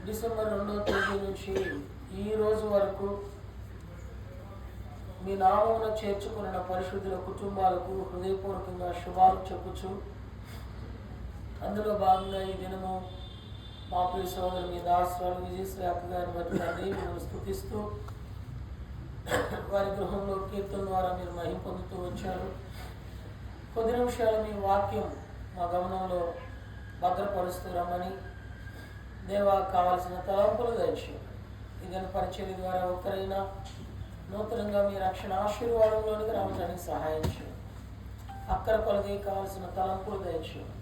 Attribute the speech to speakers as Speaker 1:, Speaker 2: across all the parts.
Speaker 1: December 2వ తేదీ నుంచి ఈ రోజు వరకు మీ నామమున చేర్చుకున్న పరిశుద్ధుల కుటుంబాలకు హృదయపూర్వకంగా శుభాలు చెప్పుచు, అందులో భాగంగా ఈ దినము మా ప్రియ సోదరు మీ దాసరాలు విజయశ్రీ అక్క గారిని బట్టి మిమ్మల్ని స్తుతిస్తూ, వారి గృహంలో కీర్తన ద్వారా మీరు మహిమ పొందుతూ వచ్చారు. కొద్ది నిమిషాలు మీ వాక్యం మా గమనంలో భద్రపరుస్తూ రమ్మని దేవా కావాల్సిన తలంపులు దయచేయండి. ఇదని పరిచర్య ద్వారా ఒక్కరైనా నూతనంగా మీ రక్షణ ఆశీర్వాదంలోనికి రావడానికి సహాయం చేయండి. అక్కర కొలది కావాల్సిన తలంపులు దయచేయండి.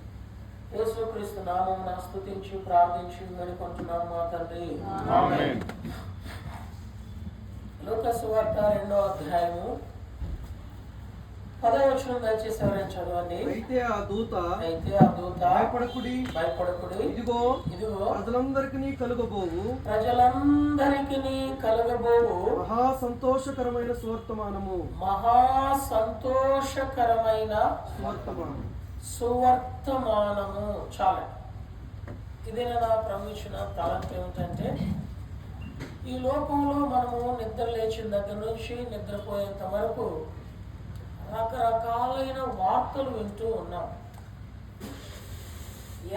Speaker 1: యేసుక్రీస్తు నామమున స్తుతించి ప్రార్థించి వేడుకుంటున్నాం మా తండ్రి, ఆమేన్. లూకా సువార్త 2వ అధ్యాయము 10వ వచనం దయచేసి ఎవరైనా చదవండి.
Speaker 2: అయితే ఆ దూత భయపడకుడి, ఇదిగో ప్రజలందరికీ కలుగబోవు మహా సంతోషకరమైన
Speaker 1: సువర్తమానము. చాలా ఇదే నా ప్రవచన తలంపు ఏమిటంటే, ఈ లోకంలో మనము నిద్ర లేచిన దగ్గర నుంచి నిద్రపోయేంత వరకు రకరకాలైన వార్తలు వింటూ ఉన్నాం.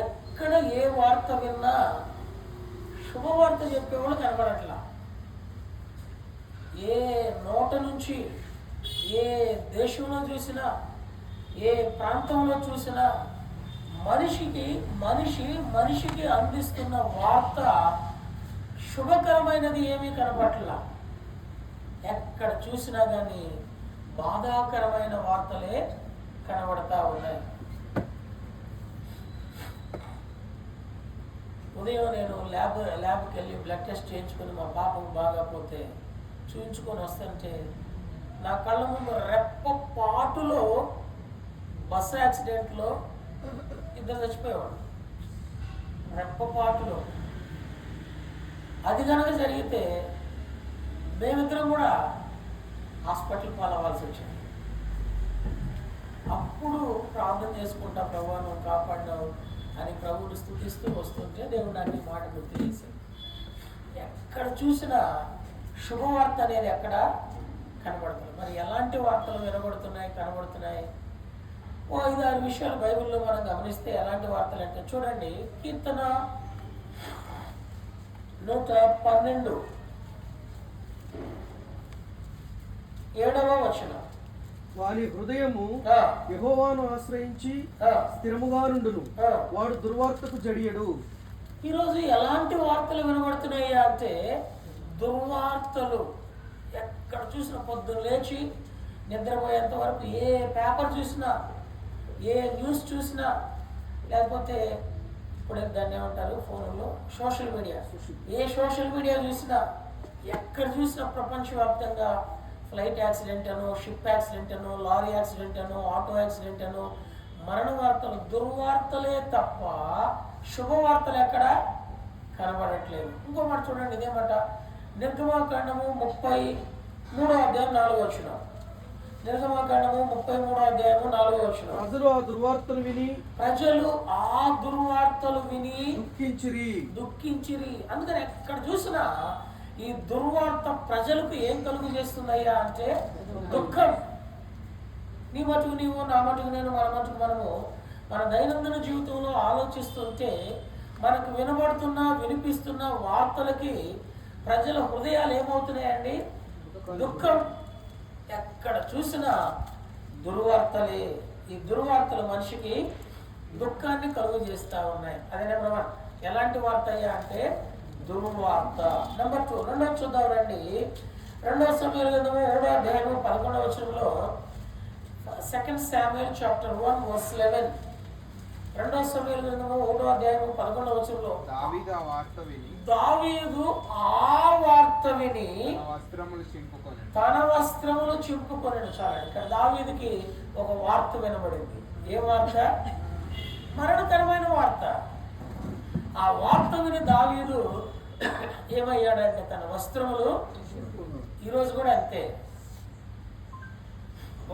Speaker 1: ఎక్కడ ఏ వార్త విన్నా శుభవార్త చెప్పేవాళ్ళు కనబడట్లా. ఏ నోట నుంచి ఏ దేశంలో చూసినా ఏ ప్రాంతంలో చూసినా మనిషికి అందిస్తున్న వార్త శుభకరమైనది ఏమీ కనబడట్లా. ఎక్కడ చూసినా కానీ బాధాకరమైన వార్తలే కనబడతా ఉన్నాయి. ఉదయం నేను ల్యాబ్కి వెళ్ళి బ్లడ్ టెస్ట్ చేయించుకొని మా పాపకు బాగా పోతే చూయించుకొని వస్తుంటే నా కళ్ళ ముందు రెప్పపాటులో బస్సు యాక్సిడెంట్లో ఇద్దరు చచ్చిపోయేవాడు. రెప్పపాటులో. అది కనుక జరిగితే మేమిద్దరం కూడా హాస్పిటల్ పాలవ్వాల్సి వచ్చింది. అప్పుడు ప్రార్థన చేసుకుంటా, ప్రభువా నువ్వు కాపాడినావు అని ప్రభువుని స్తుతిస్తూ వస్తుంటే దేవుడు నాకు ఈ మాట గుర్తు చేశాడు. ఎక్కడ చూసినా శుభవార్త అనేది ఎక్కడ కనబడుతుంది. మరి ఎలాంటి వార్తలు వినబడుతున్నాయి, కనబడుతున్నాయి? 5-6 విషయాలు బైబిల్లో మనం గమనిస్తే ఎలాంటి వార్తలు అంటే, చూడండి, కీర్తన 112 7వ వచనం.
Speaker 2: వారి హృదయము యెహోవాను ఆశ్రయించి స్థిరముగా నుండును, వాడు దుర్వార్తకు జడియడు.
Speaker 1: ఈరోజు ఎలాంటి వార్తలు వినబడుతున్నాయి అంటే, దుర్వార్తలు. ఎక్కడ చూసినా పొద్దున్న లేచి నిద్రపోయేంత వరకు ఏ పేపర్ చూసినా, ఏ న్యూస్ చూసినా, లేకపోతే ఇప్పుడు దాన్ని ఏమంటారు ఫోన్లో సోషల్ మీడియా, ఏ సోషల్ మీడియా చూసినా, ఎక్కడ చూసినా ప్రపంచవ్యాప్తంగా ఫ్లైట్ యాక్సిడెంట్ అనో, షిప్ యాక్సిడెంట్ అనో, లారీ యాక్సిడెంట్ అనో, ఆటో యాక్సిడెంట్ అనో, మరణ వార్తలు, దుర్వార్తలే తప్ప శుభవార్తలు ఎక్కడ కనబడట్లేదు. ఇంకో మాట చూడండి, ఇదేమాట నిర్గమాకాండము 33వ అధ్యాయం 4వ వచనం. నిర్గమాకాండము 33వ అధ్యాయము 4వ వచనం.
Speaker 2: ప్రజలు ఆ దుర్వార్తలు విని
Speaker 1: దుఃఖించిరి. అందుకని ఎక్కడ చూసినా ఈ దుర్వార్త ప్రజలకు ఏం కలుగు చేస్తుందయ్యా అంటే దుఃఖం. నీ మటుకు నీవు, నా మటుకు నేను, మన మటుకు మనము మన దైనందిన జీవితంలో ఆలోచిస్తుంటే మనకు వినిపిస్తున్న వార్తలకి ప్రజల హృదయాలు ఏమవుతున్నాయండి? దుఃఖం. ఎక్కడ చూసినా దుర్వార్తలే. ఈ దుర్వార్తలు మనిషికి దుఃఖాన్ని కలుగు చేస్తూ ఉన్నాయి. అదే నెంబర్ 1. ఎలాంటి వార్త అయ్యా అంటే దుర్వార్త. నెంబర్ 2, రెండోది చూద్దాం రండి. 2వ సమూయేలు గ్రంథము 7వ అధ్యాయము 11వ వచనంలో, 2 Samuel chapter 1 verse 11. 2వ సమూయేలు గ్రంథము 7వ అధ్యాయము 11వ వచనంలో, దావీదు ఆ వార్త విని తన వస్త్రములు చింపుకొనెను. చాలా ఇక్కడ దావీదుకి ఒక వార్త వినబడింది. ఏ వార్త? మరణకరమైన వార్త. ఆ వార్త విని దావీదు ఏమయ్యాడంటే తన వస్త్రములు. ఈరోజు కూడా అంతే.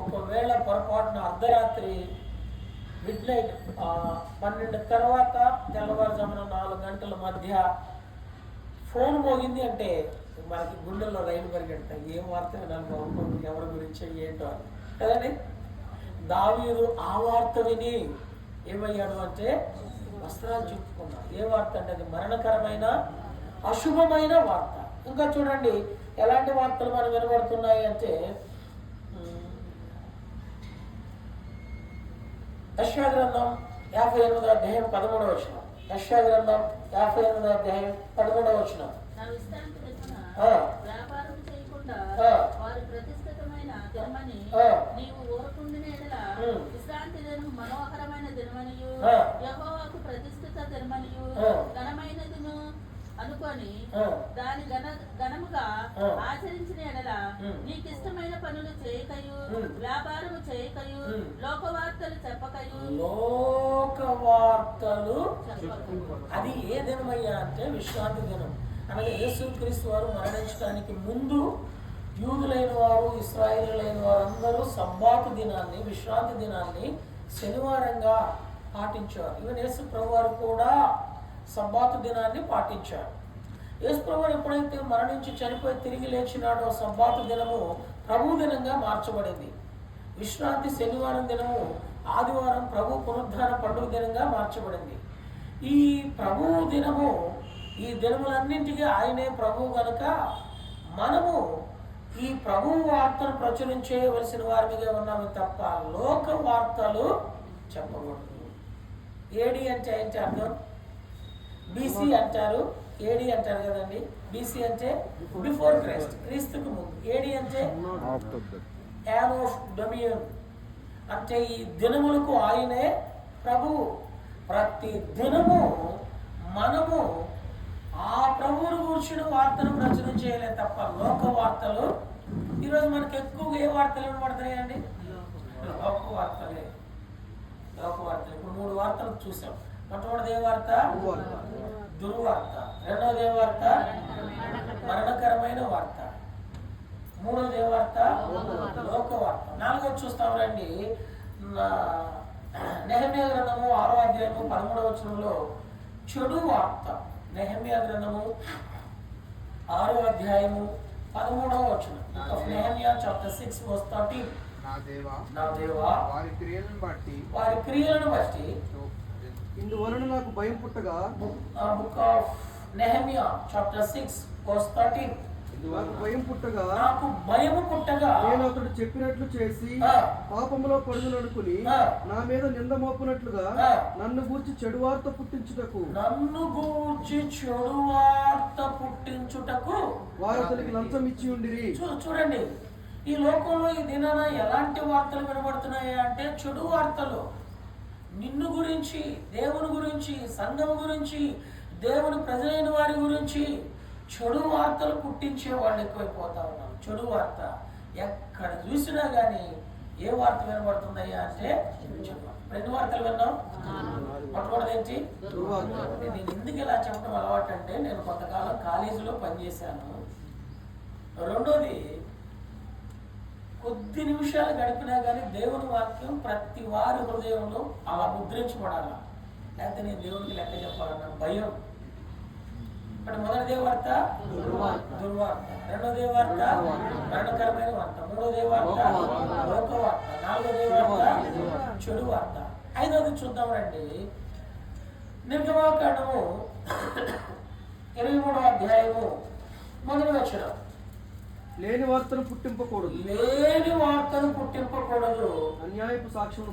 Speaker 1: ఒకవేళ పొరపాటున అర్ధరాత్రి మిడ్ నైట్ 12 తర్వాత తెల్లవారుజామున 4 గంటల మధ్య ఫోన్ మోగింది అంటే మనకి గుండెల్లో రైలు పరిగెడతాయి, ఏం వార్త వినాలి బాగుంటుంది, ఎవరి గురించి ఏంటో అని కదండి. దావీదు ఆ వార్త విని ఏమయ్యాడు అంటే వస్త్రాలు చింపుకున్నాడు. ఏ వార్త అంటే అది మరణకరమైన అశుభమైన వార్త. ఇంకా చూడండి ఎలాంటి వార్తలు మనకు వినబడుతున్నాయి అంటే యెషయా గ్రంథం 58వ అధ్యాయం 13వ వచనం. యెషయా గ్రంథం 58వ అధ్యాయం 13వ వచనం.
Speaker 3: వ్యాపారం చేయకుండా వారి ప్రతిష్ఠితమైన దినమని నీవు ఊరకుండిన ఎడల విశ్రాంతి దినం మనోహరమైన దినమనియు యెహోవాకు ప్రతిష్ఠిత దినమనియు ఘనమైనదిను అనుకొని దాని ఘనముగా ఆచరించిన ఎడల నీకు ఇష్టమైన పనులు చేయకయు వ్యాపారము చేయకయు లోకవార్తలు చెప్పకయు.
Speaker 1: లోకవార్తలు అది ఏ దినమయ్యా అంటే విశ్రాంతి దినం. అనగా యేసుక్రీస్తు వారు మరణించడానికి ముందు యూదులైన వారు ఇశ్రాయేలీయులైన వారు అందరూ సబ్బాతు దినాన్ని విశ్రాంతి దినాన్ని శనివారంగా పాటించారు. ఈవెన్ యేసు ప్రభు వారు కూడా సబ్బాతు దినాన్ని పాటించారు. యేసు ప్రభు వారు ఎప్పుడైతే మరణించి చనిపోయి తిరిగి లేచినాడో సబ్బాతు దినము ప్రభు దినంగా మార్చబడింది. విశ్రాంతి శనివారం దినము, ఆదివారం ప్రభు పునరుద్ధాన పండుగ దినంగా మార్చబడింది. ఈ ప్రభు దినము ఈ దినములన్నింటికీ ఆయనే ప్రభువు కనుక మనము ఈ ప్రభు వార్తను ప్రచురించేయవలసిన వారిగా ఉన్నాము తప్ప లోక వార్తలు చెప్పకూడదు. ఏడి అంటే ఏంటి అర్థం? బీసీ అంటారు, ఏడి అంటారు కదండి. బీసీ అంటే బిఫోర్ క్రైస్ట్, క్రీస్తుకు ముందు. ఏడి అంటే యాన్ ఆఫ్ డొమియన్ అంటే ఈ దినములకు ఆయనే ప్రభువు. ప్రతి దినము మనము ఆ ప్రభువును కూర్చుని వార్తను ప్రచురం చేయలే తప్ప లోక వార్తలు. ఈరోజు మనకి ఎక్కువగా ఏ వార్తలు వినబడుతున్నాయండి? లోక వార్తలే. లోక వార్తలు. ఇప్పుడు 3 వార్తలు చూసాం. మొట్టమొదటి ఏ వార్త? దుర్వార్త. రెండవది ఏ వార్త? మరణకరమైన వార్త. మూడవది ఏ వార్త? లోక వార్త. 4వది చూస్తాం రండి. నెహెమ్యా గ్రంథము 6వ అధ్యాయము 13వ వచనంలో చెడు వార్త. నెహెమ్యా గ్రంథము 6వ అధ్యాయము 13వ వచనం. Nehemiah chapter 6 verse 13. నా దేవా వారి క్రియలను బట్టి
Speaker 2: ఇందువలన నాకు భయం పుట్టగా.
Speaker 1: Book of Nehemiah chapter 6 verse 13.
Speaker 2: నాకు భయం పుట్టగా,
Speaker 1: నాకు భయము పుట్టగా
Speaker 2: నేను అతడు చెప్పినట్లు చేసి పాపములో పడుదుననుకుని నా మీద నింద మోపునట్లుగా నన్ను గూర్చి చెడు వార్త పుట్టించుటకు వారు అతనికి లంచం ఇచ్చి ఉండిరి.
Speaker 1: చూడండి ఈ లోకంలో ఈ దినాన ఎలాంటి వార్తలు వినబడుతున్నాయి అంటే చెడు వార్తలు. నిన్ను గురించి, దేవుని గురించి, సంఘం గురించి, దేవుని ప్రజలైన వారి గురించి చెడు వార్తలు పుట్టించే వాళ్ళు ఎక్కువైపోతా ఉన్నారు. చెడు వార్త ఎక్కడ చూసినా కానీ ఏ వార్త వినబడుతుందయ్యా అంటే చెడు వార్త. 2 వార్తలు విన్నాం. మొట్టమొదటి ఏంటి? నేను ఎందుకు ఇలా చెప్పడం అలవాటు అంటే నేను కొంతకాలం కాలేజీలో పనిచేశాను. రెండోది కొద్ది నిమిషాలు గడిపినా కానీ దేవుని వాక్యం ప్రతి వారి హృదయంలో అలా ముద్రించబడాల. లేకపోతే నేను దేవునికి లెక్క చెప్పాలన్నా భయం. ఇక్కడ మొదటిదే వార్త దుర్వార్త, రెండోదే వార్త మరణకరమైన వార్త, మూడోదే వార్త లోక వార్త, నాలుగోదే వార్త చెడు వార్త. 5వది చూద్దాం రండి. నిర్గమాకాండము 23వ అధ్యాయము 1వ వచనం.
Speaker 2: లేని వార్తను పుట్టింపకూడదు.
Speaker 1: లేని వార్తను పుట్టింపకూడదు.
Speaker 2: అన్యాయపు సాక్ష్యమును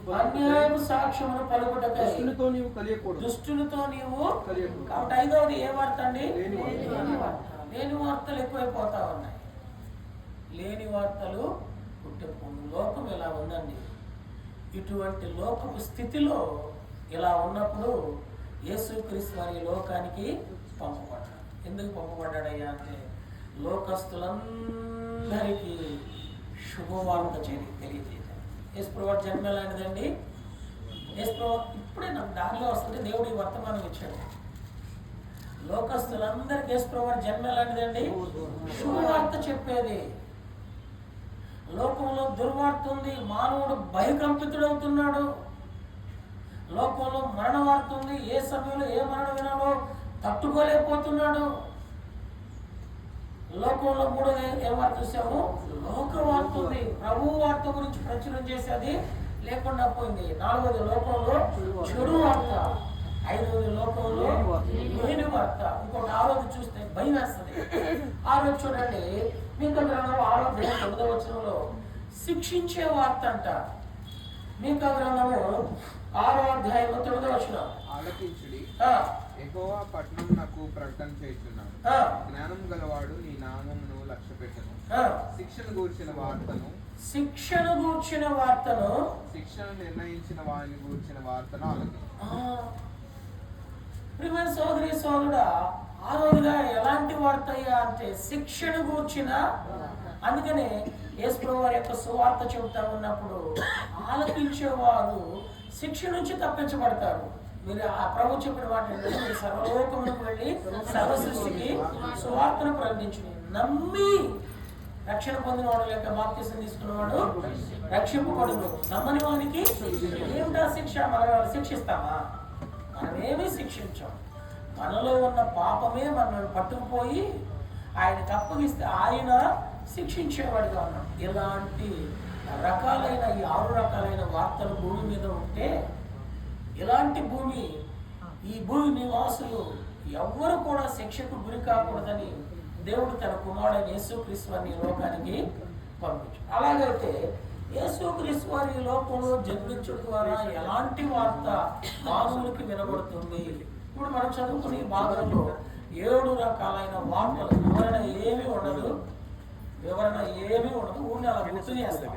Speaker 1: పలుకుటకై
Speaker 2: దుష్టునితో నీవు కలియకూడదు.
Speaker 1: దుష్టునితో నీవు
Speaker 2: కలియకూడదు.
Speaker 1: కాబట్టి 5వది ఏ వార్త అండి?
Speaker 2: లేని వార్త.
Speaker 1: లేని వార్తలు ఎక్కువైపోతా ఉన్నాయి. లేని వార్తలు పుట్టింపు. లోకం ఇలా ఉందండి. ఇటువంటి లోకపు స్థితిలో ఇలా ఉన్నప్పుడు యేసుక్రీస్తు వారి లోకానికి పంపబడ్డాడు. ఎందుకు పంపబడ్డాడయ్యా అంటే లోకస్తులందరికీ శుభవార్త తెలియజేయాలి. యేసు ప్రభువు జన్మ ఎలాంటిదండి? యేసు ప్రభువు ఇప్పుడే నాకు దారిలో వస్తుంటే దేవుడు ఈ వర్తమానం ఇచ్చాడు. లోకస్తులందరికీ యేసు ప్రభువు జన్మ ఎలాంటిదండి? శుభవార్త చెప్పేది. లోకంలో దుర్వార్త ఉంది. మానవుడు భయకంపితుడవుతున్నాడు. లోకంలో మరణ వార్త ఉంది. ఏ సమయంలో ఏ మరణం వినాలో తట్టుకోలేకపోతున్నాడు. లోకంలో కూడా ఏం వార్త చూసాము? లోక వార్త ఉంది. ప్రభు వార్త గురించి ప్రచురం చేసేది లేకుండా పోయింది. 4వది లోకంలో చెడు వార్త. 5వది లోకంలో లేని వార్త. ఇంకోటి 6వది చూస్తే భయం వేస్తుంది. 6వది చూడండి, మీకా గ్రంథం 6వ వచనంలో శిక్షించే వార్త అంట. మీకా గ్రంథము 6వ వచనం.
Speaker 4: ఆలకించుడి, యెహోవా పట్టణం నాకు ప్రకటన చేస్తున్నాడు. జ్ఞానం గలవాడు నీ నామమును లక్ష్యపెట్టను. శిక్షను గూర్చిన వార్తను, శిక్షను నిర్ణయించిన వారిని గూర్చిన వార్తను ఆలకించు.
Speaker 1: ప్రియమైన సోదరి సోదరుడా, 6వదిగా ఎలాంటి వార్త అయ్యా అంటే శిక్షను గూర్చిన. అందుకనే యేసు వారి యొక్క సువార్త చెబుతా ఉన్నప్పుడు ఆలకించేవారు శిక్ష నుంచి తప్పించబడతారు. మీరు ఆ ప్రభు చెప్పిన మాట ఏంటంటే, మీరు సర్వలోకములకు వెళ్ళి సర్వ సృష్టికి సువార్తను ప్రకటించి నమ్మి రక్షణ పొందినవాడు లేక బాప్తిసం తీసుకున్నవాడు రక్షింపబడును. నమ్మని వానికి ఏమిటా శిక్ష? మనం శిక్షిస్తామా? మనమేమీ శిక్షించాం. మనలో ఉన్న పాపమే మనల్ని పట్టుకుపోయి ఆయనకు అప్పగిస్తే ఆయన శిక్షించేవాడిగా ఉన్నాడు. ఇలాంటి రకాలైన ఈ 6 రకాలైన వార్తలు భూమి మీద ఉంటే, ఇలాంటి ఈ భూమి నివాసులు ఎవ్వరు కూడా శిక్షకు గురి కాకూడదని దేవుడు తన కుమారుడైన యేసుక్రీస్తు వారిని లోకానికి పంపించాడు. అలాగైతే యేసుక్రీస్తు వారి లోకంలో జన్మించడం ద్వారా ఎలాంటి వార్త మానవులకి వినబడుతుంది? ఇప్పుడు మనం చదువుకునే భాగంలో 7 రకాలైన వార్తలు. వివరణ ఏమీ ఉండదు. ఊరిని అలా గుర్తు చేస్తాం.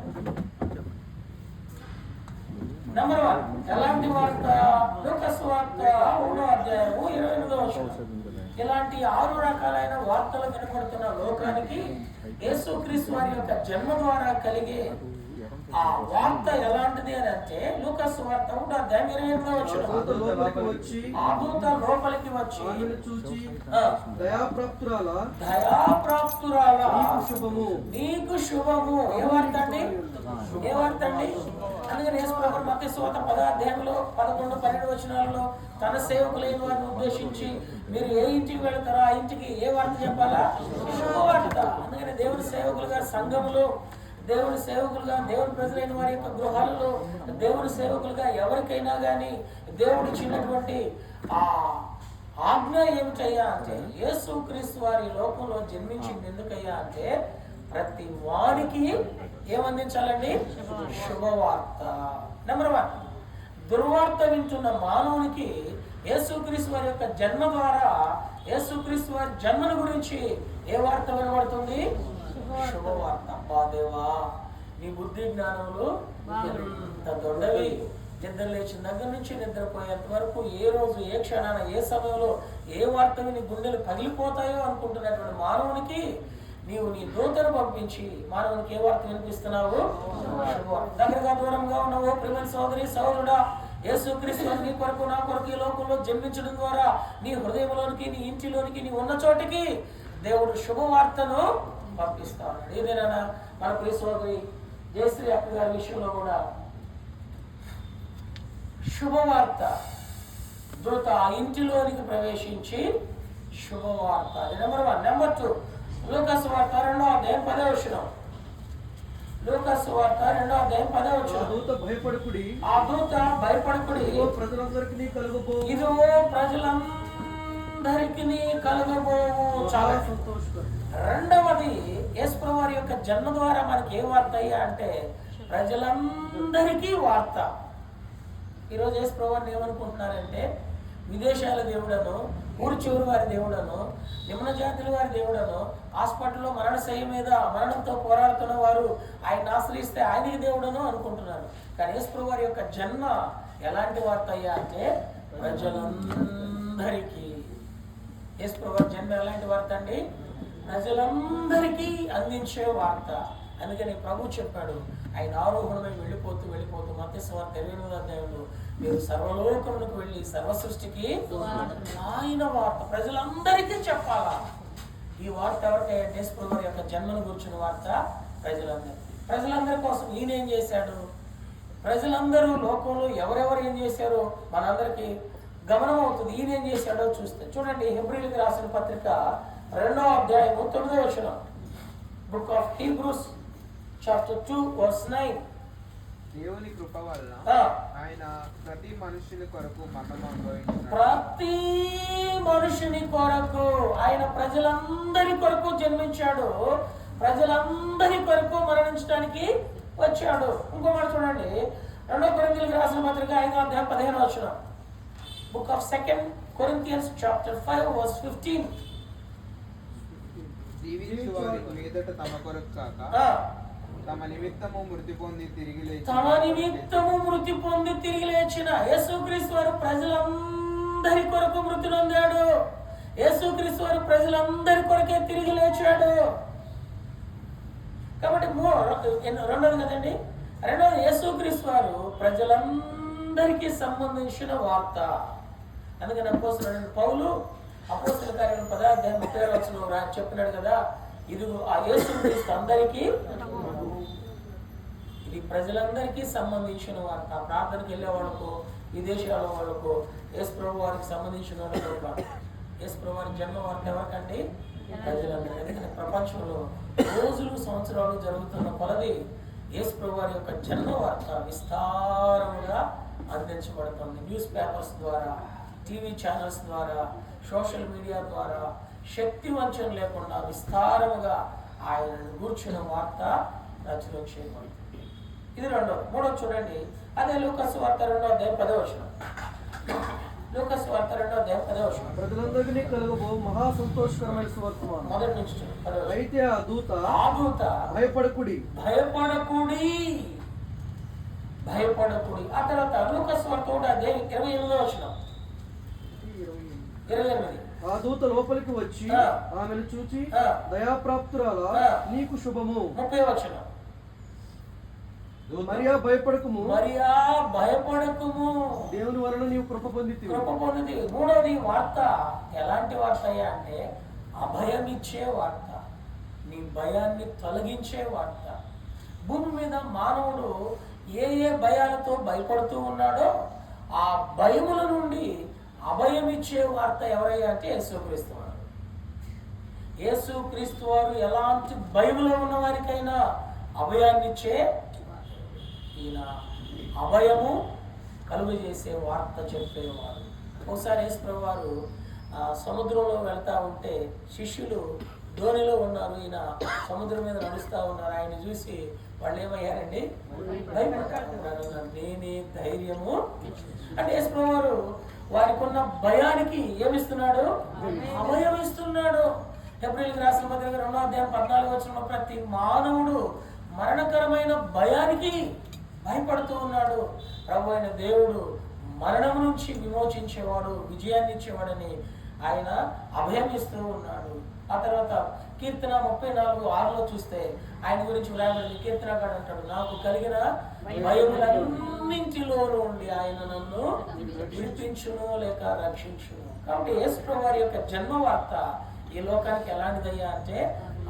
Speaker 1: నెంబర్ 1 ఎలాంటి వార్త? లూకాసు వార్త 1వ అధ్యాయము 28వ వచనం. ఇలాంటి 6 రకాలైన వార్తలు వినబడుతున్న లోకానికి యేసుక్రీస్తు వారి యొక్క జన్మ ద్వారా కలిగే ఆ వార్త ఎలాంటిది అని అంటే, లూకాసు వార్త 1వ అధ్యాయం 28వ వచనం. ఆ దూత లోపలికి వచ్చి
Speaker 2: దయాప్రాప్తురాలా
Speaker 1: నీకు శుభము. ఏ వార్త అండి? అందుకని యేసు ప్రభువు మత్తయి సువార్త 10వ అధ్యాయంలో 11, 12 వచనాలలో తన సేవకులైన వారిని ఉద్దేశించి మీరు ఏ ఇంటికి వెళతారో ఆ ఇంటికి ఏ వార్త చెప్పాలా? శుభవార్త. అందుకని దేవుని సేవకులుగా సంఘములో, దేవుని సేవకులుగా దేవుని ప్రజలైన వారి యొక్క గృహాలలో, దేవుని సేవకులుగా ఎవరికైనా కానీ దేవుడు ఇచ్చినటువంటి ఆ ఆజ్ఞ ఏమిటయ్యా అంటే, యేసుక్రీస్తు వారి లోకంలో జన్మించింది ఎందుకయ్యా అంటే ప్రతి వారికి ఏమందించాలండి? శుభవార్త. నెంబర్ 1 దుర్వార్త వింటున్న మానవునికి యేసుక్రీస్తు వారి యొక్క జన్మ ద్వారా యేసుక్రీస్తు వారి జన్మను గురించి ఏ వార్త వినబడుతుంది? శుభవార్త. అబ్బా దేవా, నీ బుద్ధి జ్ఞానములు ఎంత దొడ్డవి. నిద్ర లేచిన దగ్గర నుంచి నిద్రపోయేంత వరకు ఏ రోజు ఏ క్షణాన ఏ సమయంలో ఏ వార్త నీ గుండెలు పగిలిపోతాయో అనుకుంటున్నటువంటి మానవునికి నీవు నీ దూతను పంపించి మానవునికి ఏ వార్త వినిపిస్తున్నావు? దగ్గరగా దూరంగా ఉన్నావు ప్రియమైన సోదరి సోదరుడా, యేసుక్రీస్తు నీ కొరకు నా కొరకు ఈ లోకంలో జన్మించడం ద్వారా నీ హృదయంలోనికి, నీ ఇంటిలోనికి, నీ ఉన్న చోటికి దేవుడు శుభవార్తను పంపిస్తా ఉన్నాడు. ఏదైనా మన ప్రియ సోదరి జయశ్రీ అక్క గారి విషయంలో కూడా శుభవార్త. దూత ఆ ఇంటిలోనికి ప్రవేశించి శుభవార్త. అది నెంబర్ 1. నెంబర్ 2 లూకాసు వార్త 2వ అధ్యాయం 10వ వచనం. లూకాసు వార్త 2వ అధ్యాయం 10వ వచనం. ఆ దూత భయపడకుడి, ఇదిగో ప్రజలందరికీ కలుగబోవు. చాలా సంతోషకరం. 2వది యేసు ప్రభువు వారి యొక్క జన్మ ద్వారా మనకి ఏ వార్త అయ్యా అంటే ప్రజలందరికీ వార్త. ఈరోజు యేసు ప్రభువు వారిని ఏమనుకుంటున్నారంటే విదేశాల దేవుడను, ఊరి చివరి వారి దేవుడను, నిమ్న జాతుల వారి దేవుడను, హాస్పిటల్లో మరణశయ్య మీద మరణంతో పోరాడుతున్న వారు ఆయన ఆశ్రయిస్తే ఆయనకి దేవుడను అనుకుంటున్నారు. కానీ యేసు ప్రభువు వారి యొక్క జన్మ ఎలాంటి వార్త అయ్యా అంటే ప్రజలందరికీ. యేసు ప్రభువు వారి జన్మ ఎలాంటి వార్త అండి? ప్రజలందరికీ అందించే వార్త. అందుకని ప్రభు చెప్పాడు, ఆయన ఆరోహణమై వెళ్ళిపోతూ మత్తయి సువార్త 28వ అధ్యాయంలో మీరు సర్వలోకములకు వెళ్ళి సర్వ సృష్టికి ఆయన వార్త ప్రజలందరికీ చెప్పాలా. ఈ వార్త ఎవరికైతే యేసు ప్రభువు యొక్క జన్మను గురించిన వార్త ప్రజలందరి కోసం ఈయన ఏం చేశాడు, ప్రజలందరూ లోకంలో ఎవరెవరు ఏం చేశారో మనందరికీ గమనం అవుతుంది. ఈయన ఏం చేశాడో చూస్తే చూడండి, హెబ్రీయులకు రాసిన పత్రిక 2వ అధ్యాయము 9వ వచనం. Book of Hebrews chapter 2 verse 9.
Speaker 4: దేవుని కృప వలన ఆయన ప్రతి మనుషుని కొరకు మరణం అనుభవించాడు.
Speaker 1: ప్రతి మనుషుని కొరకు ఆయన ప్రజలందరి కొరకు జన్మించాడు, ప్రజలందరి కొరకు మరణించడానికి వచ్చాడు. ఇంకో మాట చూడండి, 2 కొరింథీయులకు రాసిన పత్రిక 5వ అధ్యాయం 15వ వచనం. Book of 2 Corinthians chapter 5 verse 15.
Speaker 4: జీవించు వారి మీదట తమ కొరకు కాక తమ నిమిత్తము మృతి పొంది తిరిగి లేచిన యేసుక్రీస్తు వారు ప్రజలందరి కొరకు మృతి నొందాడు. యేసుక్రీస్తు వారు ప్రజలందరి కొరకే తిరిగి లేచాడు. కాబట్టి రెండోది కదండి, రెండోది యేసుక్రీస్తు వారు ప్రజలందరికీ సంబంధించిన వార్త. అందుకని అపోస్తలుడైన పౌలు అపోస్తల కార్యం 10వ అధ్యాయం 30వ వచనంలో చెప్పినాడు కదా, ఇది ఆ యేసుక్రీస్తు అందరికీ, ఇది ప్రజలందరికీ సంబంధించిన వార్త. ప్రార్థనకి వెళ్ళే వాళ్ళకు, విదేశాల వాళ్ళకు, యేసు ప్రభు వారికి సంబంధించిన వాళ్ళకు కాదు. యేసు ప్రభు వారి జన్మ వార్త ఎవరికండి? ప్రజలందరూ. ఎందుకంటే ప్రపంచంలో రోజులు సంవత్సరాలు జరుగుతున్న కొలది యేసు ప్రభు వారి యొక్క జన్మ వార్త విస్తారముగా అందించబడుతుంది. న్యూస్ పేపర్స్ ద్వారా, టీవీ ఛానల్స్ ద్వారా, సోషల్ మీడియా ద్వారా శక్తి వంచన లేకుండా విస్తారముగా ఆయనను గూర్చిన వార్త రచన చేయబడుతుంది. ఇది రెండోది. మూడోది చూడండి, అదే లూకాసు వార్త 2వ అధ్యాయం 10వ వచనం. లూకాసు వార్త 2వ అధ్యాయం 10వ వచనం.
Speaker 2: ప్రజలందరికీ కలుగబో మహా సంతోషకరమైన సువర్తమానం.
Speaker 1: మొదటి నుంచి
Speaker 2: అయితే ఆ దూత భయపడకుడి.
Speaker 1: ఆ తర్వాత లూకాసు వార్త 1వ అధ్యాయం 28వ వచనం. 28.
Speaker 2: ఆ దూత లోపలికి వచ్చి ఆమెను చూచి, దయాప్రాప్తురాలా, నీకు శుభము.
Speaker 1: 30వ వచనం.
Speaker 2: మరియా భయపడకుము, దేవుని వలన నీవు కృప పొందితివి.
Speaker 1: మూడవది వార్త ఎలాంటి వార్త అంటే అభయం ఇచ్చే వార్త, నీ భయాన్ని తొలగించే వార్త. భూమి మీద మానవుడు ఏ భయాలతో భయపడుతూ ఉన్నాడో ఆ భయముల నుండి అభయం ఇచ్చే వార్త ఎవరయ్యా అంటే యేసుక్రీస్తు వారు. యేసుక్రీస్తు వారు ఎలాంటి భయములో ఉన్న వారికైనా అభయాన్నిచ్చే, ఈయన అభయము కలుగు చేసే వార్త చెప్పేవారు. ఒకసారి యేసు ప్రభు వారు సముద్రంలో వెళ్తా ఉంటే శిష్యులు ధోనిలో ఉన్నారు, ఈయన సముద్రం మీద నడుస్తూ ఉన్నారు. ఆయన చూసి వాళ్ళు ఏమయ్యారండి? భయపడ్డారు. నేనే ధైర్యము అంటే యేసు ప్రభు వారు వారికి ఉన్న భయానికి ఏమిస్తున్నాడు? అభయం ఇస్తున్నాడు. హెబ్రీయులకు రాసిన పత్రిక 2వ అధ్యాయం 14వ వచనంలో ప్రతి మానవుడు మరణకరమైన భయానికి భయపడుతూ ఉన్నాడు. ప్రభు అయిన దేవుడు మరణం నుంచి విమోచించేవాడు, విజయాన్ని ఇచ్చేవాడని ఆయన అభయం ఇస్తూ ఉన్నాడు. ఆ తర్వాత కీర్తన 34:6లో చూస్తే ఆయన గురించి వ్రాయబడింది. కీర్తనగాడు అంటాడు, నాకు కలిగిన భయములన్నింటిలో నుండి ఆయన నన్ను విడిపించును లేక రక్షించును. కాబట్టి యేసు ప్రభు వారి యొక్క జన్మ వార్త ఈ లోకానికి ఎలాంటిదయ్యా అంటే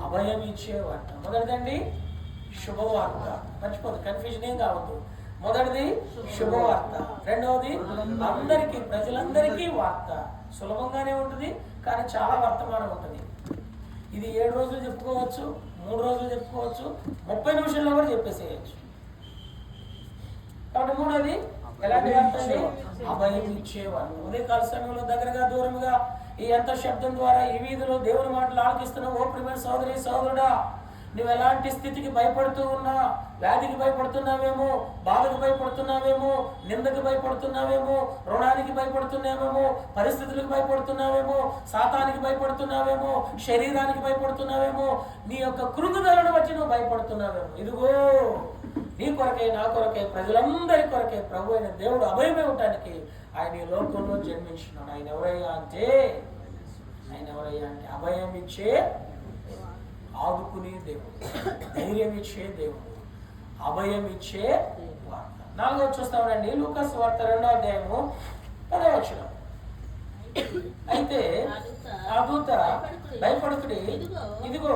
Speaker 1: అభయం ఇచ్చే వార్త. మొదటిదండి శుభవార్త, మర్చిపోదు, కన్ఫ్యూజన్ ఏం కావద్దు. మొదటిది శుభవార్త, రెండవది అందరికీ, ప్రజలందరికీ వార్త. సులభంగానే ఉంటుంది కానీ చాలా వర్తమానం ఉంటుంది. ఇది 7 రోజులు చెప్పుకోవచ్చు, 3 రోజులు చెప్పుకోవచ్చు, 30 నిమిషాల్లో కూడా చెప్పేసేయచ్చు. కాబట్టి మూడోది ఎలాంటి వార్త? అభయం ఇచ్చేవారు. ఉదయకాల సమయంలో దగ్గరగా దూరంగా ఈ ఎంత శబ్దం ద్వారా ఈ వీధిలో దేవుని మాటలు ఆలకిస్తున్నా ఓ ప్రియమైన సోదరి సోదరుడా, నువ్వు ఎలాంటి స్థితికి భయపడుతూ ఉన్నా, వ్యాధికి భయపడుతున్నావేమో, బాధకు భయపడుతున్నావేమో, నిందకు భయపడుతున్నావేమో, రుణానికి భయపడుతున్నావేమో, పరిస్థితులకు భయపడుతున్నావేమో, సాతానికి భయపడుతున్నావేమో, శరీరానికి భయపడుతున్నావేమో, నీ యొక్క కృంగుదలను బట్టి నువ్వు భయపడుతున్నావేమో, ఇదిగో నీ కొరకే, నా కొరకే, ప్రజలందరి కొరకే ప్రభు అయిన దేవుడు అభయం ఇవ్వటానికి ఆయన ఈ లోకంలో జన్మించినాడు. ఆయన ఎవరయ్యా అంటే అభయం ఇచ్చే, ఆదుకునే దేవుడు, ధైర్యం ఇచ్చే దేవుడు, అభయం ఇచ్చే వార్త. 4వ చూస్తామండి, లూకాసు వార్త 2వ అధ్యాయము 10వ వచనం. అయితే ఆ దూత భయపడుకుడి, ఇదిగో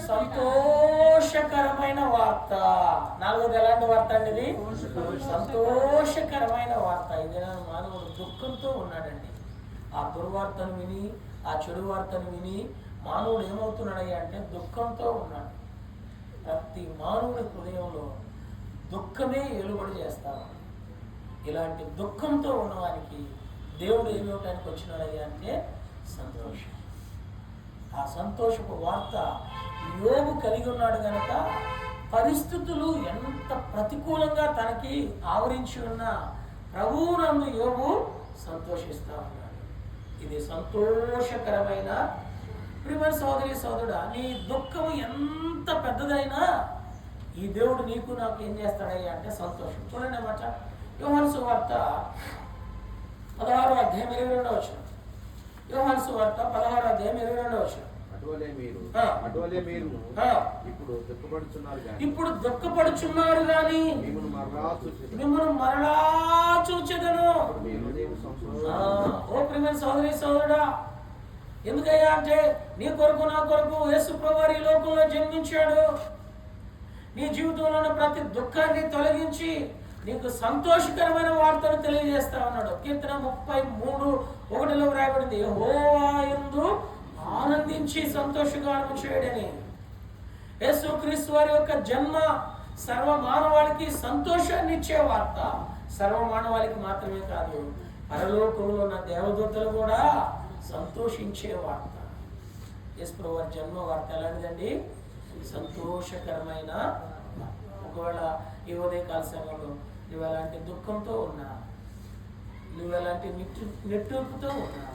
Speaker 1: సంతోషకరమైన వార్త. 4వది ఎలాంటి వార్త అండి? ఇది సంతోషకరమైన వార్త. ఇది మానవుడు దుఃఖంతో ఉన్నాడండి, ఆ దుర్వార్తను విని, ఆ చెడు వార్తను విని మానవుడు ఏమవుతున్నాడయ్యా అంటే దుఃఖంతో ఉన్నాడు. ప్రతి మానవుడి హృదయంలో దుఃఖమే ఏలుబడి చేస్తాడు. ఇలాంటి దుఃఖంతో ఉన్నవానికి దేవుడు ఏమివ్వటానికి వచ్చినాడయ్యా అంటే సంతోషం. ఆ సంతోషపు వార్త యోబు కలిగి ఉన్నాడు కనుక పరిస్థితులు ఎంత ప్రతికూలంగా తనకి ఆవరించి ఉన్న ప్రభువునందు యోబు సంతోషిస్తా ఉన్నాడు. ఇది సంతోషకరమైన ప్రియమైన సోదరి సోదరుడా, నీ దుఃఖం ఎంత పెద్దదైనా ఈ దేవుడు నీకు నాకు ఏం చేస్తాడయ్యా అంటే సంతోషం. చూడండి అన్నమాట, యోహాను సువార్త 16వ అధ్యాయం 22వ వచనం. యోహాను సువార్త 16వ అధ్యాయం 22వ వచనం.
Speaker 5: అటువలే మీరు ఇప్పుడు
Speaker 1: దుఃఖపడుచున్నారు గాని మిమ్మల్ని మరలా చూచెదను. ఓ ప్రియమైన సోదరి సోదరుడా, ఎందుకయ్యా అంటే నీ కొరకు నా కొరకు యేసు ప్రభువు ఈ లోకంలో జన్మించాడు. నీ జీవితంలో ఉన్న ప్రతి దుఃఖాన్ని తొలగించి నీకు సంతోషకరమైన వార్తను తెలియజేస్తా ఉన్నాడు. కీర్తన 33:1 వ్రాయబడింది, యెహోవా యందు ఆనందించి సంతోషగానము చేయడని. యేసుక్రీస్తు వారి యొక్క జన్మ సర్వ మానవాళికి సంతోషాన్ని ఇచ్చే వార్త. సర్వ మానవాళికి మాత్రమే కాదు, పరలోకంలో ఉన్న దేవదూతలు కూడా సంతోషించే వార్త. యేసు ప్రభువు వారి జన్మ వార్త ఎలాంటిదండి? సంతోషకరమైన. ఒకవేళ ఈ ఉదయకాల సమయంలో నువ్వు ఎలాంటి దుఃఖంతో ఉన్నా, నువ్వు ఎలాంటి నిట్టూర్పుతో ఉన్నా,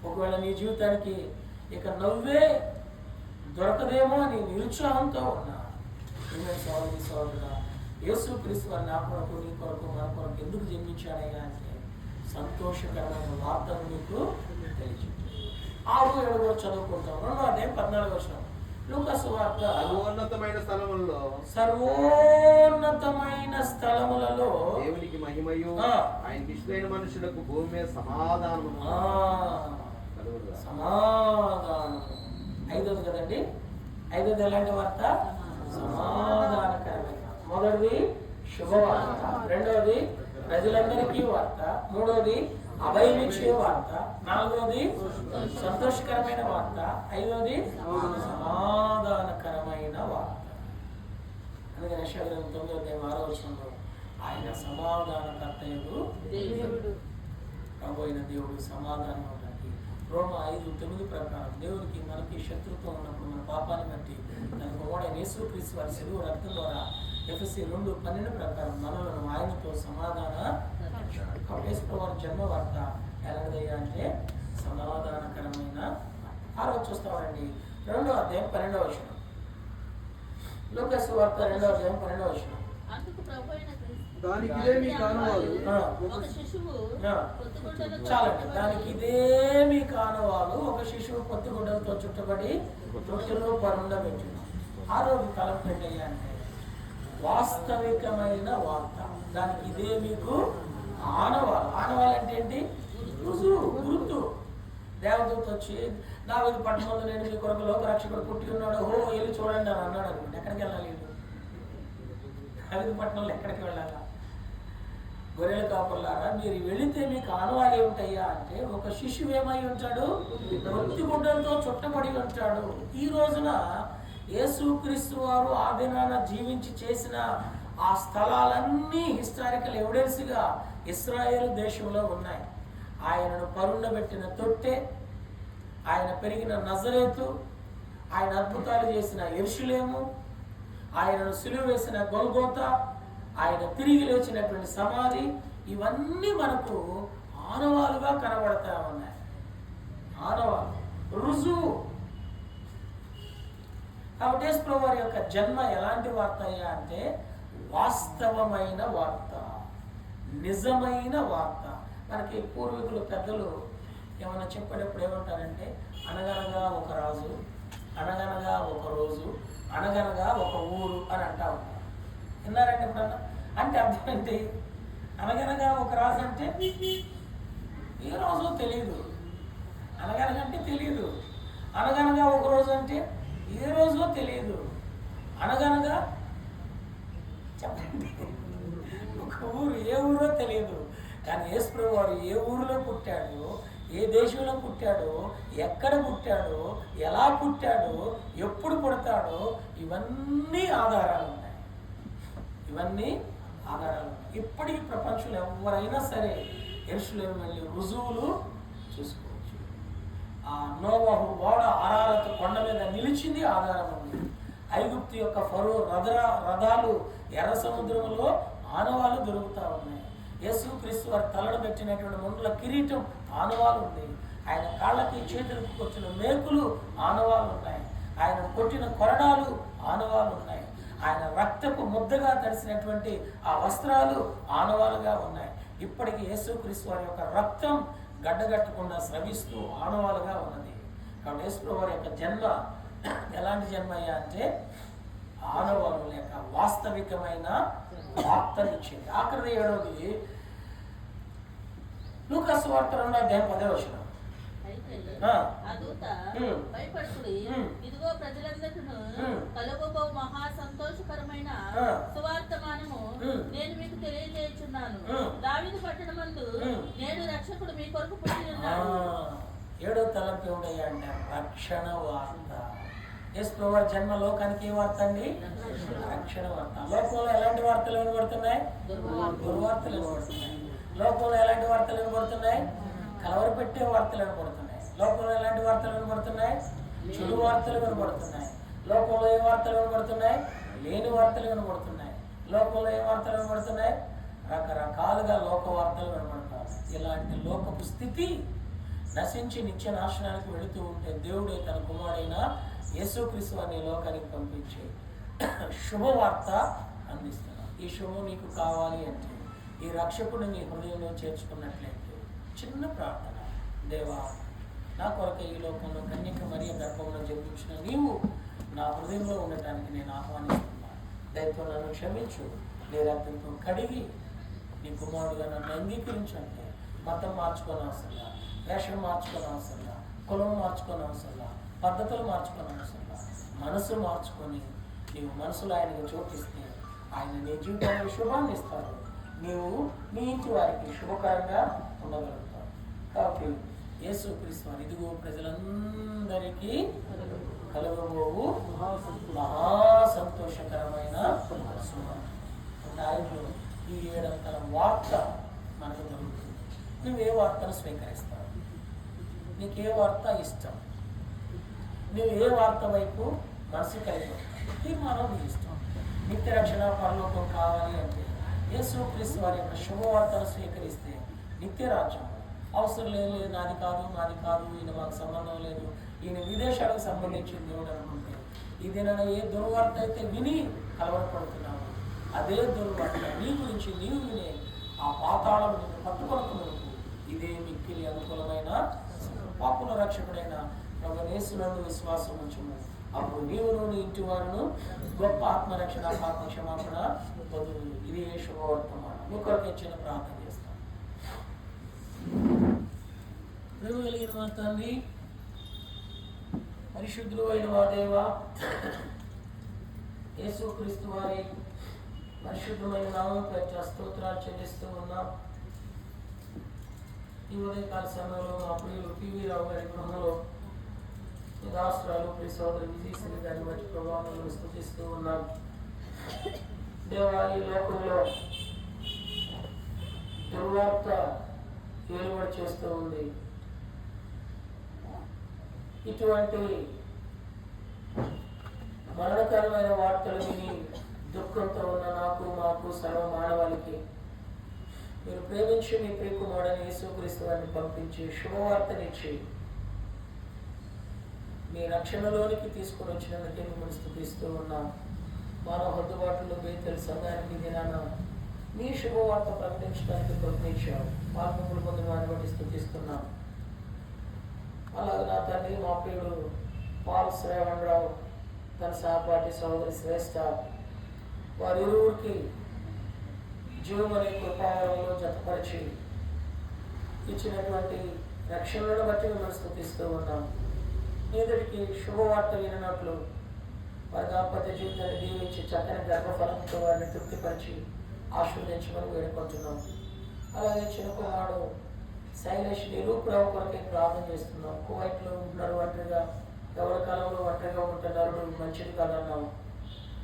Speaker 1: ఒకవేళ నీ జీవితానికి ఇక నవ్వే దొరకదేమో అని నిరుత్సాహంతో ఉన్నా, సోదరి సోదరుడా, యేసుక్రీస్తు వారు నా కొరకు నీ కొరకు మన కొరకు ఎందుకు జన్మించాడయ్యా అంటే సంతోషకరమైన వార్తను నీకు తెలియజేయండి. 6-7 చదువుకుంటాం. 2వ అధ్యాయం 14వ వచనం. లూకాసు వార్త సర్వోన్నతమైన స్థలములలో
Speaker 5: దేవునికి మహిమయు ఆయనకి ఇష్టమైన మనుషులకు భూమి మీద సమాధానము.
Speaker 1: 5వది కదండి. 5వది ఎలాంటి వార్త? సమాధానకరమైన. మొదటిది శుభవార్త, 2వది ప్రజలందరికీ వార్త, 3వది అభయమిచ్చే వార్త, 4వది సంతోషకరమైన వార్త, 5వది సమాధానకరమైన వార్త. అందుకని యెషయా 9:6 ఆయన సమాధానకర్తయు ప్రభు అయిన దేవుడు సమాధానం అవడానికి. రోమ 5:9 ప్రకారం దేవుడికి మనకి శత్రుత్వం ఉన్నప్పుడు మన పాపాన్ని బట్టి తన కుమారుడైన యేసుక్రీస్తు వారి శిలువ రక్తం ద్వారా ఎఫెసీ 2:12 ప్రకారం మనలను ఆయనతో సమాధాన వారి జన్మ వార్త ఎలాంటిదయ్యా అంటే సమాధానకరమైన. 6వ చూస్తామండి, 2వ అధ్యాయం 12వ వచనం. లూకాసు వార్త 2వ అధ్యాయం 12వ వచనం.
Speaker 2: దానికి ఇదేమీ కానవాలు
Speaker 1: చాలండి. దానికి ఇదేమీ కానవాలు ఒక శిశువు పొత్తిగుడ్డలతో చుట్టబడి రొట్టెలో పరుండబెట్టింది. 6వ తలం ఏంటయ్యా అంటే వాస్తవికమైన వార్త. దానికి ఇదే మీకు ఆనవాలు. ఆనవాలు అంటే ఏంటి? రుజువు, గుర్తు. దేవదూత వచ్చి దావీదు పట్టణంలో నేను మీ కొరకు లోకరక్షకుడు పుట్టి ఉన్నాడు, ఓ వెళ్ళి చూడండి అని అన్నాడు అనుకోండి. ఎక్కడికి వెళ్ళాలి? దావీదు పట్టణంలో ఎక్కడికి వెళ్ళాలా? గొర్రెల కాపులారా, మీరు వెళితే మీకు ఆనవాలు ఏమిటయ్యా అంటే ఒక శిశువు ఏమై ఉంటాడు? రొట్టి గుడ్డలతో చుట్టబడి ఉంటాడు. ఈ రోజున యేసుక్రీస్తు వారు ఆ దినాన జీవించి చేసిన ఆ స్థలాలన్నీ హిస్టారికల్ ఎవిడెన్స్గా ఇశ్రాయేలు దేశంలో ఉన్నాయి. ఆయనను పరుండబెట్టిన తొట్టె, ఆయన పెరిగిన నజరేతు, ఆయన అద్భుతాలు చేసిన యెరూషలేము, ఆయనను సిలువ వేసిన గొల్గోతా, ఆయన తిరిగి లేచినటువంటి సమాధి, ఇవన్నీ మనకు ఆనవాలుగా కనబడతా ఉన్నాయి. ఆనవాలు, రుజువు. కాబట్టి యేసు ప్రభువు వారి యొక్క జన్మ ఎలాంటి వార్త అయ్యా అంటే వాస్తవమైన వార్త, నిజమైన వార్త. మనకి పూర్వీకులు పెద్దలు ఏమైనా చెప్పేటప్పుడు ఏమంటారంటే అనగనగా ఒక రాజు, అనగనగా ఒక రోజు, అనగనగా ఒక ఊరు అని అంటా ఉంటారు. విన్నారంటే ఎప్పుడన్నా? అంటే అర్థం ఏంటి? అనగనగా ఒక రాజు అంటే ఏ రోజు తెలియదు, అనగనగంటే తెలియదు. అనగనగా ఒక రోజు అంటే ఏ రోజో తెలియదు. అనగనగా చెప్పండి, ఒక ఊరు ఏ ఊరో తెలియదు. కానీ యేసు ప్రభువు వారు ఏ ఊరిలో పుట్టాడో, ఏ దేశంలో పుట్టాడో, ఎక్కడ పుట్టాడో, ఎలా పుట్టాడో, ఎప్పుడు పుడతాడో, ఇవన్నీ ఆధారాలు ఉన్నాయి. ఇవన్నీ ఆధారాలు ఉన్నాయి. ఇప్పటికీ ప్రపంచంలో ఎవరైనా సరే యెరూషలేము వెళ్ళి రుజువులు చూసుకోవచ్చు. ఆ నోవహు ఓడ అరారత్ కొండ మీద నిలిచింది ఆధారం ఉంది. ఐగుప్తు యొక్క ఫరో రథాలు ఎర్ర సముద్రంలో ఆనవాళ్ళు దొరుకుతూ ఉన్నాయి. యేసుక్రీస్తు వారి తలను పెట్టినటువంటి ముండ్ల కిరీటం ఆనవాలు ఉంది. ఆయన కాళ్ళకి చేతులకు కొట్టిన మేకులు ఆనవాలు ఉన్నాయి. ఆయన కొట్టిన కొరడాలు ఆనవాలు ఉన్నాయి. ఆయన రక్తపు ముద్దగా తడిసినటువంటి ఆ వస్త్రాలు ఆనవాలుగా ఉన్నాయి. ఇప్పటికీ యేసుక్రీస్తు వారి యొక్క రక్తం గడ్డగట్టకుండా స్రవిస్తూ ఆనవాలుగా ఉన్నది. కాబట్టి యేసు వారి యొక్క జన్మ ఎలాంటి జన్మ అయ్యా అంటే ఆనవాలు లేక వాస్తవికమైన వార్తలు ఇచ్చింది. ఆఖరిది 7వది లూకాసు వార్త 2:10.
Speaker 3: అయితే
Speaker 1: ఆ.
Speaker 3: ఆ దూత
Speaker 1: ఉమ్.
Speaker 3: భయపడుకుడి,
Speaker 1: ఉమ్.
Speaker 3: ఇదిగో ప్రజలందరికీ
Speaker 1: ఉమ్.
Speaker 3: కలుగబో మహా సంతోషకరమైన
Speaker 1: ఆ.
Speaker 3: సువార్తమానము
Speaker 1: ఉమ్.
Speaker 3: నేను మీకు తెలియజేయుచున్నాను.
Speaker 1: ఉమ్.
Speaker 3: దావీదు పట్టణమందు
Speaker 1: ఉమ్.
Speaker 3: నేడు రక్షకుడు మీ కొరకు పుట్టి ఉన్నాడు.
Speaker 1: 7వ తలంపు ఏమిటయ్యా అంటే రక్షణ వార్త. యేసు ప్రభువు జన్మ లోకానికి ఏ వార్త అండి? రక్షణ వార్త. లోకంలో ఎలాంటి వార్తలు వినబడుతున్నాయి? దుర్వార్తలు వినబడుతున్నాయి. లోకంలో ఎలాంటి వార్తలు వినబడుతున్నాయి? కలవరపెట్టే వార్తలు వినబడుతున్నాయి. లోకంలో ఎలాంటి వార్తలు వినబడుతున్నాయి? చెడు వార్తలు వినబడుతున్నాయి. లోకంలో ఏ వార్తలు వినబడుతున్నాయి? లేని వార్తలు వినబడుతున్నాయి. లోకంలో ఏ వార్తలు వినబడుతున్నాయి? రకరకాలుగా లోక వార్తలు వినబడతాయి. ఇలాంటి లోకపు స్థితి నశించి నిత్య నాశనానికి వెళుతూ ఉంటే దేవుడే తన కుమారుడైన యేసుక్రీస్తు వారిని లోకానికి పంపించి శుభవార్త అందిస్తున్నాడు. ఈ శుభం నీకు కావాలి అంటే, ఈ రక్షకుడు నీ హృదయంలో చేర్చుకున్నట్లయితే చిన్న ప్రార్థన. దేవా, నా కొరకు ఈ లోకంలో కన్యక మరియ గర్భంలో జన్మించిన నీవు నా హృదయంలో ఉండటానికి నేను ఆహ్వానిస్తున్నాను. దయతో నన్ను క్షమించు, నీ రక్తంతో కడిగి నీ కుమారుడుగా నన్ను అంగీకరించండి. మతం మార్చుకొని అవసరంలా, వేషం మార్చుకొని అవసరంలా, కులం మార్చుకొని అవసరంలా, పద్ధతులు మార్చుకొని అవసరంలా, మనసు మార్చుకొని నీవు మనసులో ఆయనకు చోటిస్తే ఆయన నీ జీవితానికి శుభాన్ని ఇస్తారు. నీవు నీ ఇంటి వారికి శుభకరంగా ఉండగలుగుతావు. కాబట్టి యేసుక్రీస్తు వారు ఇదిగో ప్రజలందరికీ కలుగబోవు మహా సంతోషకరమైన శుభం. ఆయనలో ఈ 7 అంతల వార్త మనకు దొరుకుతుంది. నువ్వు ఏ వార్తను స్వీకరిస్తావు? నీకు ఏ వార్త ఇష్టం? నువ్వు ఏ వార్త వైపు మనసు కలిగి తీర్మానం నీ ఇష్టం. నిత్య రక్షణ పరలోకం కావాలి అంటే యేసుక్రీస్తు వారి యొక్క శుభవార్తను స్వీకరిస్తే నిత్య రాజ్యం. అవసరం లేదు, నాది కాదు, నాది కాదు, ఈయన మాకు సంబంధం లేదు, ఈయన విదేశాలకు సంబంధించిన దేవుడు అనుకుంటే, ఇది నన్ను ఏ దుర్వార్త అయితే విని కలవరపడుతున్నావు, అదే దుర్వార్త నీ గురించి నీవు వినే ఆ పాతాళం నిన్ను పట్టుకొనుకున్నకు ఇదే మిక్కిలి అనుకూలమైన పాపుల రక్షకుడైన ప్రభు యేసునందు విశ్వాసం ఉంచుము. అప్పుడు నీవును నీ ఇంటి వారును గొప్ప ఆత్మరక్షణ, ఆత్మ క్షమాపణ పొందుదు. ఇది ఏ శుభవర్తమానం. మీ కొరకు ఇచ్చిన ప్రార్థన చేస్తాం. ప్రేమ కలిగిన మా తండ్రి, పరిశుద్ధుడు అయిన మా దేవ, యేసుక్రీస్తు వారి పరిశుద్ధమైన నామం పేరు స్తోత్రాలు చెల్లిస్తూ ఉన్నాం. ఈ ఉదయకాల సమయంలో మా ప్రియులు పివి రావు గారి గృహంలో రాష్ట్రాలు ప్రియ సోదరు విజయశ్రీ గారిని బట్టి ప్రభావాలను స్తుతిస్తూ ఉన్నాం. దేవా, ఈ లోకంలో దుర్వార్త ఏలుబడి చేస్తూ ఉంది. ఇటువంటి మరణకరమైన వార్తలు విని దుఃఖంతో ఉన్న నాకు, మాకు, సర్వ మానవాళికి మీరు ప్రేమించి మీ ప్రియకుమారుడైన యేసుక్రీస్తు వారిని పంపించి శుభవార్తనిచ్చి మీ రక్షణలోనికి తీసుకొని వచ్చినందుకే మిమ్మల్ని స్తుతిస్తూ ఉన్నాం. మానవ హద్దుబాటులో బేతలు సంఘానికి దినాన మీ శుభవార్త ప్రకటించడానికి ప్రయత్నించాం. పాల్పొంగులు పొందిన వారిని బట్టి స్తుతిస్తున్నాం. అలాగే నా తండ్రి, మా ప్రియుడు పాల్ శ్రావణ్ రావు, తన సహపాఠి సహోదరి శ్రేష్ఠ, వారి ఇరువురికి జీవం అనే కృపావరంలో జతపరిచి ఇచ్చినటువంటి రక్షణలను బట్టి మిమ్మల్ని స్తుతిస్తూ ఉన్నాం. ఎదుటికి శుభవార్త వినట్లు వారి దాంపత్య జీవితాన్ని దీవించి చక్కని గర్భఫలంతో వారిని తృప్తిపరిచి ఆశీర్వదించమని వేడుకుంటున్నాం. అలాగే చిన్న కుమారుడు శైలేష్ నిరూపరావు కొరకే ప్రార్థన చేస్తున్నాం. కువైట్లో ఉంటున్నారు, ఒంటరిగా ఎవరి కాలంలో ఒంటరిగా ఉంటున్నారు, మంచిది కాదన్నాం.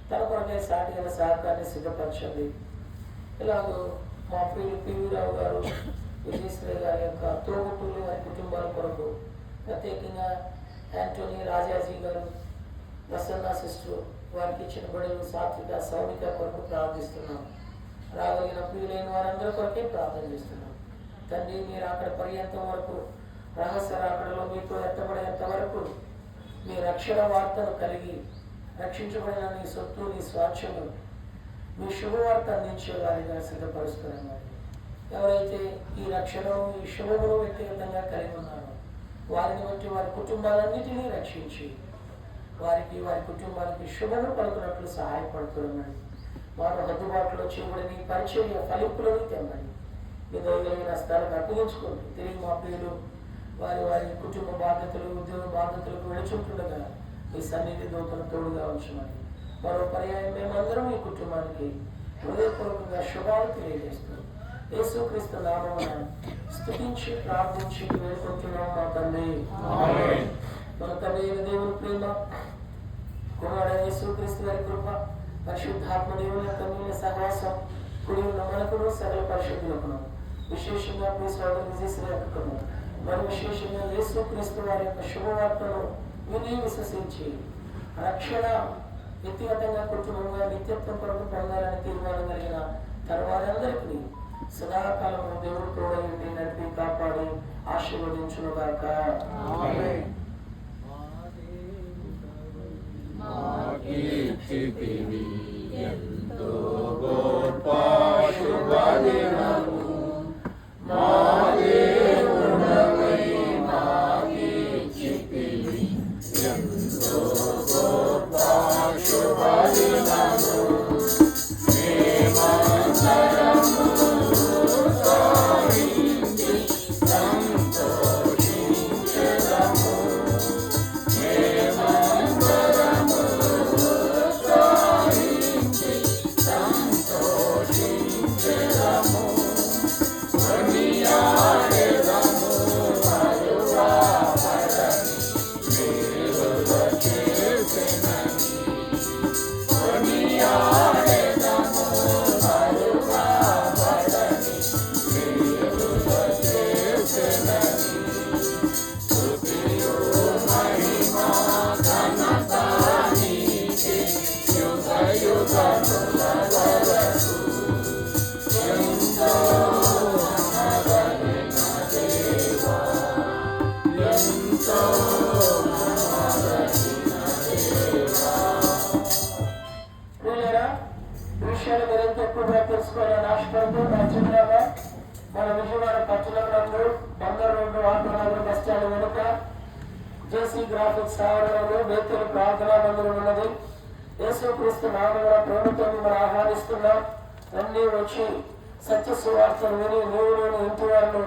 Speaker 1: తన కొరకే సాటిగా సహకారాన్ని సిద్ధపరచండి. ఇలాగూ మా ప్రియులు పివి రావు గారు, విజయశ్రీ గారి యొక్క తోబుట్టులు వారి కుటుంబాల కొరకు, ప్రత్యేకంగా యాంటోనీ రాజాజీ గారు, ప్రసన్న సిస్టర్ వారికి ఇచ్చిన బడులు సాత్విక సౌమిక కొరకు ప్రార్థిస్తున్నాం. రాగలిగిన ప్రియులైన వారందరి కొరకే ప్రార్థన చేస్తున్నాం. తండ్రి, మీరు అక్కడ పర్యంతం వరకు రహస్య రాకడలో మీతో ఎత్తబడేంత వరకు మీ రక్షణ వార్తను కలిగి రక్షించబడిన నీ సొత్తు, నీ స్వాచ్ఛము, మీ శుభవార్త అందించే వారిగా సిద్ధపరుస్తున్నాను. ఎవరైతే ఈ రక్షణ, ఈ శుభమును వ్యక్తిగతంగా కలిగి ఉన్నారో వారిని బట్టి వారి కుటుంబాలన్నిటినీ రక్షించి వారికి, వారి కుటుంబానికి శుభము పలుకున్నట్లు సహాయపడుతున్నాడు. వారు హద్దుబాటులో చేయబడిన పరిచర్య ఫలింపులను తెమ్మని మీ దయగలిగిన స్థలానికి అప్పగించుకోండి. తిరిగి మా ప్రియులు వారి వారి కుటుంబ బాధ్యతలు, ఉద్యోగ బాధ్యతలకు వెళుచుంటుండగా మీ సన్నిధి దూతను తోడుగా ఉంచమని మరో పర్యాయం మేమందరం ఈ కుటుంబానికి హృదయపూర్వకంగా శుభాలు తెలియజేస్తున్నాం. యేసుక్రీస్తు నామమున స్తుతించి ప్రార్థించి వేడుకుంటున్నాం మా తండ్రి. మన తండ్రి అయిన దేవుని ప్రేమ, కుమారుడైన యేసుక్రీస్తు వారి కృప, పరిశుద్ధాత్మ దేవుని యొక్క నీళ్ళ సహవాసం కుడి ఉన్న మనకును సకల పరిశుద్ధులకును, విశేషంగా మీ సోదరు విజయశ్రీకును, మరి విశేషంగా యేసుక్రీస్తు వారి యొక్క శుభవార్తను విని విశ్వసించి రక్షణ వ్యక్తిగతంగా కుటుంబంగా నిత్యత్వం కొరకు పొందాలని తీర్మానం కలిగిన తన వారందరికీ సదాకాలము దేవుడు తోడైంది, నడిపి, కాపాడి ఆశీర్వదించునుగాక.
Speaker 6: ఎంతో గొప్ప శుభదినము మా దేవుడవై మాకిచ్చితివి. ఎంతో గొప్ప శుభదినము మేమందరము సాధించి సంతోషించెదము. మేమందరము సాధించి సంతోషించెదము. కొనియాడెదము మరువబడని మేలుల చేసెనని. కొనియాడెదము మరువబడని మేలుల చేసెనని. స్తుతియు మహిమా ఘనత నీకే యుగ యుగముల వరకు. ఎంతో మహదైన దేవా, ఎంతో మహదైన దేవా.
Speaker 1: ప్రియులారా, ఈ విషయాలు మరింత ఎక్కువగా తెలుసుకోవాలని ఆశపడుతూ నా చిరునామా మన విజయవాడ పట్టణం నందు Bandar road Autonagar bus stand వెనుక జేసీ గ్రాఫిక్స్ ఆవరణలో బేతులు ప్రార్థనా మందిరం ఉన్నది. యేసుక్రీస్తు నామమున ప్రేమతో మిమ్మల్ని ఆహ్వానిస్తున్నాం. అన్నీ వచ్చి సత్య సువార్తను విని నీవులోని ఇంటి వారిని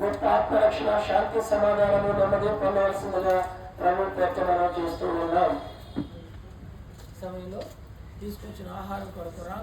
Speaker 1: గొప్ప ఆత్మరక్షణ, శాంతి, సమాధానము, నెమ్మది పొందవలసిందిగా ప్రభు ప్రయత్నం చేస్తూ ఉన్నాం. సమయంలో తీసుకొచ్చిన ఆహారం కొరకు రాంగ్